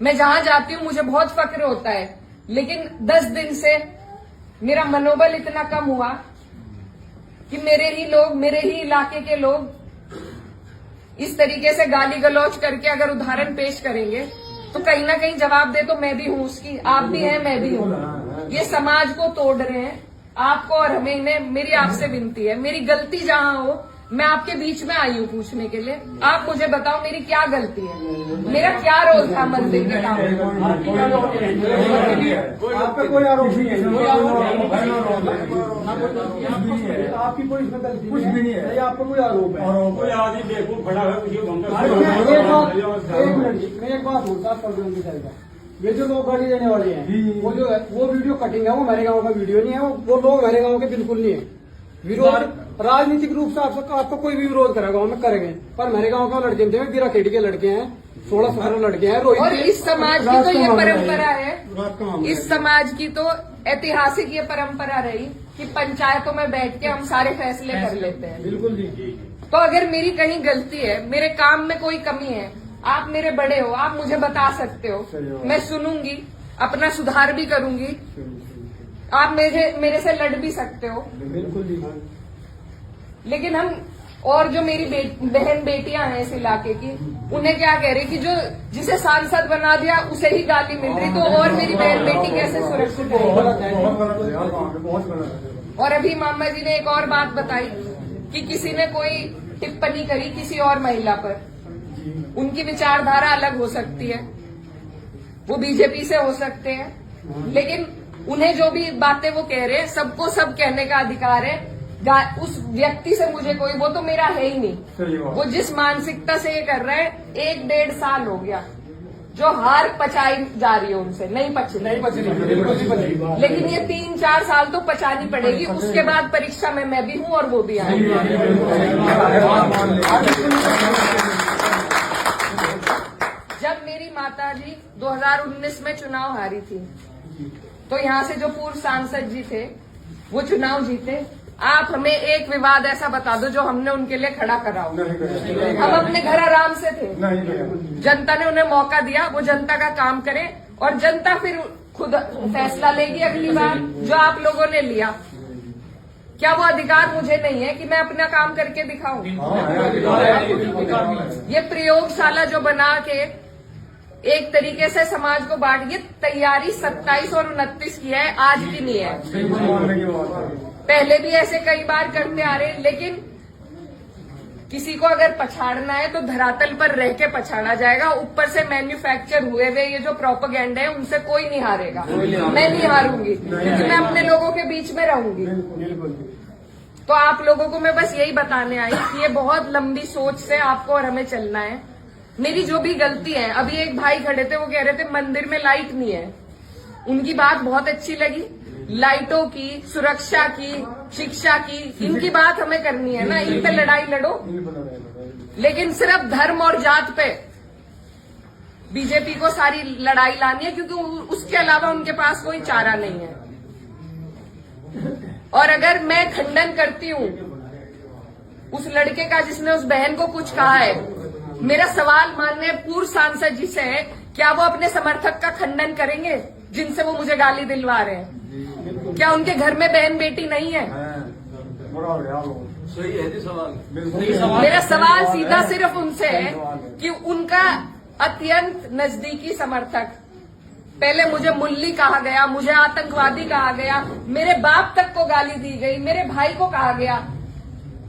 मैं जहां जाती हूँ मुझे बहुत फक्र होता है, लेकिन 10 दिन से मेरा मनोबल इतना कम हुआ कि मेरे ही इलाके के लोग इस तरीके से गाली गलौज करके अगर उदाहरण पेश करेंगे तो कहीं ना कहीं जवाब दे तो मैं भी हूं उसकी, आप भी हैं, मैं भी हूं। ये समाज को तोड़ रहे हैं आपको और हमें। इन्हें मेरी आपसे विनती है, मेरी गलती जहां हो मैं आपके बीच में आई हूं पूछने के लिए। आप मुझे बताओ मेरी क्या गलती है, मेरा क्या रोल था मंदिर के काम में? आप पे कोई आरोप नहीं है, आपकी कोई इसमें गलती कुछ भी नहीं है, आप पे कोई आरोप है। कोई आदमी बेवकूफ खड़ा है मुझे एक मिनट, मैं एक बात बोलता हूँ, ये जो लोग गाड़ी देने वाले हैं वो जो है वो वीडियो कटिंग है, वो मेरे गांव का वीडियो नहीं है, वो लोग मेरे गांव के बिल्कुल नहीं है। विरोध राजनीतिक रूप से आपको कोई भी विरोध करेगा गाँव में करेंगे, पर मेरे गांव के लड़के थे, बिरा खेड़ी के लड़के हैं, 16-17 लड़के हैं। और इस समाज की तो ये परंपरा है, इस समाज की तो ऐतिहासिक ये परंपरा रही कि पंचायतों में बैठ के हम सारे फैसले कर लेते हैं। बिल्कुल जी। तो अगर मेरी कहीं गलती है, मेरे काम में कोई कमी है, आप मेरे बड़े हो, आप मुझे बता सकते हो, मैं सुनूंगी, अपना सुधार भी करूंगी। आप मेरे से लड़ भी सकते हो, बिल्कुल जी। लेकिन हम और जो मेरी बहन बेटियां हैं इस इलाके की, उन्हें क्या कह रहे कि जो जिसे सांसद बना दिया उसे ही गाली मिल रही, तो और मेरी बहन बेटी कैसे सुरक्षित रहेगी? और अभी मामा जी ने एक और बात बताई कि किसी ने कोई टिप्पणी करी किसी और महिला पर, उनकी विचारधारा अलग हो सकती है, वो बीजेपी से हो सकते हैं, लेकिन उन्हें जो भी बातें वो कह रहे हैं सबको सब कहने का अधिकार है। उस व्यक्ति से मुझे कोई, वो तो मेरा है ही नहीं। वो जिस मानसिकता से ये कर रहा है, 1-1.5 साल हो गया जो हार पचाई जा रही है उनसे, नहीं पची, लेकिन ये 3-4 साल तो पचानी पड़ेगी। उसके बाद परीक्षा में मैं भी हूं और वो भी आएंगे। जब मेरी माताजी 2019 में चुनाव हारी थी, तो यहाँ से जो पूर्व सांसद जी थे वो चुनाव जीते। आप हमें एक विवाद ऐसा बता दो जो हमने उनके लिए खड़ा करा हो। हम अपने घर आराम से थे, जनता ने उन्हें मौका दिया, वो जनता का काम करे और जनता फिर खुद फैसला लेगी अगली बार, जो आप लोगों ने लिया। क्या वो अधिकार मुझे नहीं है कि मैं अपना काम करके दिखाऊं? ये प्रयोगशाला जो बना के एक तरीके से समाज को बांट, ये तैयारी 27 और 29 की है, आज की नहीं है। पहले भी ऐसे कई बार करते आ रहे, लेकिन किसी को अगर पछाड़ना है तो धरातल पर रह के पछाड़ा जाएगा। ऊपर से मैन्युफैक्चर हुए ये जो प्रोपेगेंडा है उनसे कोई नहीं हारेगा, मैं नहीं हारूंगी, क्योंकि मैं अपने लोगों के बीच में रहूंगी। तो आप लोगों को मैं बस यही बताने आई कि ये बहुत लंबी सोच से आपको और हमें चलना है। मेरी जो भी गलती है, अभी एक भाई खड़े थे, वो कह रहे थे मंदिर में लाइट नहीं है, उनकी बात बहुत अच्छी लगी। लाइटों की, सुरक्षा की, शिक्षा की, इनकी बात हमें करनी है ना, इन पे लड़ाई लड़ो, लेकिन सिर्फ धर्म और जात पे बीजेपी को सारी लड़ाई लानी है, क्योंकि उसके अलावा उनके पास कोई चारा नहीं है। और अगर मैं खंडन करती हूँ उस लड़के का जिसने उस बहन को कुछ कहा है, मेरा सवाल माननीय पूर्व सांसद जी से है, क्या वो अपने समर्थक का खंडन करेंगे जिनसे वो मुझे गाली दिलवा रहे हैं? क्या उनके घर में बहन बेटी नहीं है? सही है जी सवाल। मेरा सवाल सीधा सिर्फ उनसे है कि उनका अत्यंत नजदीकी समर्थक, पहले मुझे मुल्ली कहा गया, मुझे आतंकवादी कहा गया, मेरे बाप तक को गाली दी गई, मेरे भाई को कहा गया।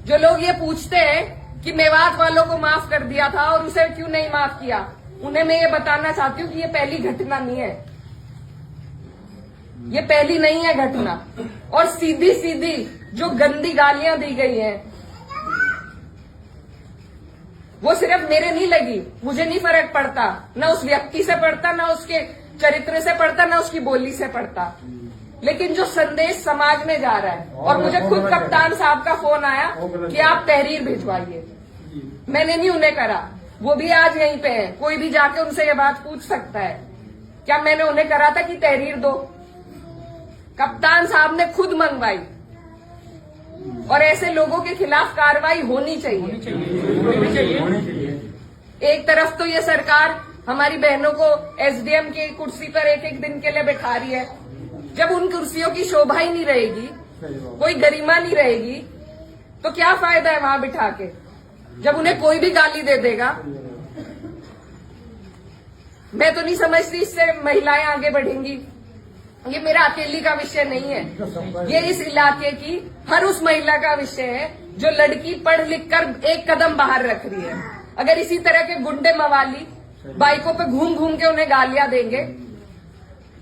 जो लोग ये पूछते हैं कि मेवात वालों को माफ कर दिया था और उसे क्यों नहीं माफ किया, उन्हें मैं ये बताना चाहती हूँ कि ये पहली घटना नहीं है, ये पहली नहीं है घटना। और सीधी सीधी जो गंदी गालियां दी गई हैं, वो सिर्फ मेरे नहीं लगी, मुझे नहीं फर्क पड़ता, न उस व्यक्ति से पड़ता, न उसके चरित्र से पड़ता, न उसकी बोली से पड़ता, लेकिन जो संदेश समाज में जा रहा है। और मुझे खुद कप्तान साहब का फोन आया कि आप तहरीर भिजवाइए, मैंने नहीं उन्हें करा, वो भी आज यहीं पे है, कोई भी जाके उनसे ये बात पूछ सकता है। क्या मैंने उन्हें करा था कि तहरीर दो? कप्तान साहब ने खुद मंगवाई। और ऐसे लोगों के खिलाफ कार्रवाई होनी चाहिए। एक तरफ तो ये सरकार हमारी बहनों को एसडीएम की कुर्सी पर एक एक दिन के लिए बैठा रही है। जब उन कुर्सियों की शोभा ही नहीं रहेगी, कोई गरिमा नहीं रहेगी, तो क्या फायदा है वहां बिठा के, जब उन्हें कोई भी गाली दे देगा। मैं तो नहीं समझती इससे महिलाएं आगे बढ़ेंगी। ये मेरा अकेली का विषय नहीं है, ये इस इलाके की हर उस महिला का विषय है जो लड़की पढ़ लिख कर एक कदम बाहर रख रही है। अगर इसी तरह के गुंडे मवाली बाइकों पे घूम घूम के उन्हें गालियां देंगे,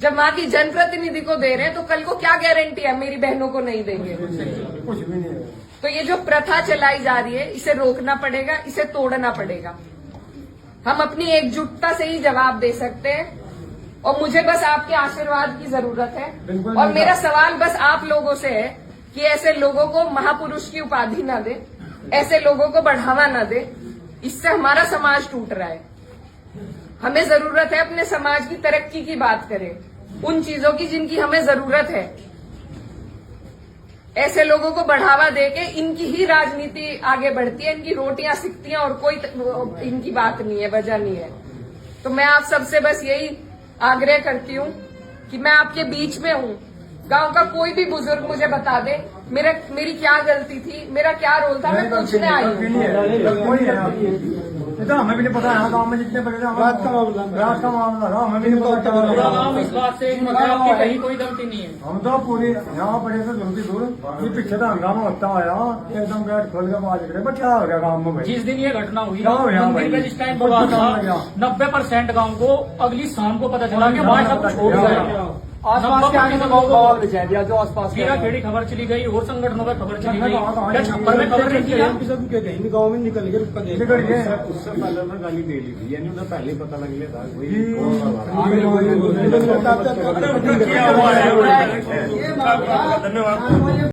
जब वहां की जनप्रतिनिधि को दे रहे हैं, तो कल को क्या गारंटी है मेरी बहनों को नहीं देंगे। कुछ भी नहीं है। तो ये जो प्रथा चलाई जा रही है, इसे रोकना पड़ेगा, इसे तोड़ना पड़ेगा। हम अपनी एकजुटता से ही जवाब दे सकते हैं, और मुझे बस आपके आशीर्वाद की जरूरत है। और मेरा सवाल बस आप लोगों से है कि ऐसे लोगों को महापुरुष की उपाधि न दे, ऐसे लोगों को बढ़ावा न दे। इससे हमारा समाज टूट रहा है। हमें जरूरत है अपने समाज की तरक्की की बात करें, उन चीजों की जिनकी हमें जरूरत है। ऐसे लोगों को बढ़ावा देके इनकी ही राजनीति आगे बढ़ती है, इनकी रोटियां सिकती हैं, और कोई इनकी बात नहीं है, वजह नहीं है। तो मैं आप सबसे बस यही आग्रह करती हूँ कि मैं आपके बीच में हूँ। गांव का कोई भी बुजुर्ग मुझे बता दे मेरी क्या गलती थी, मेरा क्या रोल था, मैं पूछने आई हूँ। तो हमें भी नहीं पता है गाँव में जितने बड़े रात का मामला था, हमें भी नहीं पता। गाँव इस बात से आपकी कहीं कोई गलती नहीं है। हम तो पूरी यहाँ पड़े थे जल्दी दूर, ये पीछे तो हंगामा होता आया, एकदम गेट खोल के बाज गए। बट क्या हो गया गाँव में भाई? जिस दिन ये घटना हुई क्या हो गया मंदिर भाई? पे जिस टाइम हुआ था, 90% गाँव को अगली शाम को पता चला कि वहाँ सब कुछ हो गया। आसपास के आने का माहौल बचा दिया, जो आसपास खेड़ा खेड़ी खबर चली गई, और संगठनों में खबर चली गई, क्या छप्पर में खबर नहीं की? गाँव में निकल गए रुक के निकल गए। उससे पहले उन्हें गाली दे ली थी, यानी उन्हें पहले ही पता लग लिया था क्या हुआ है? धन्यवाद।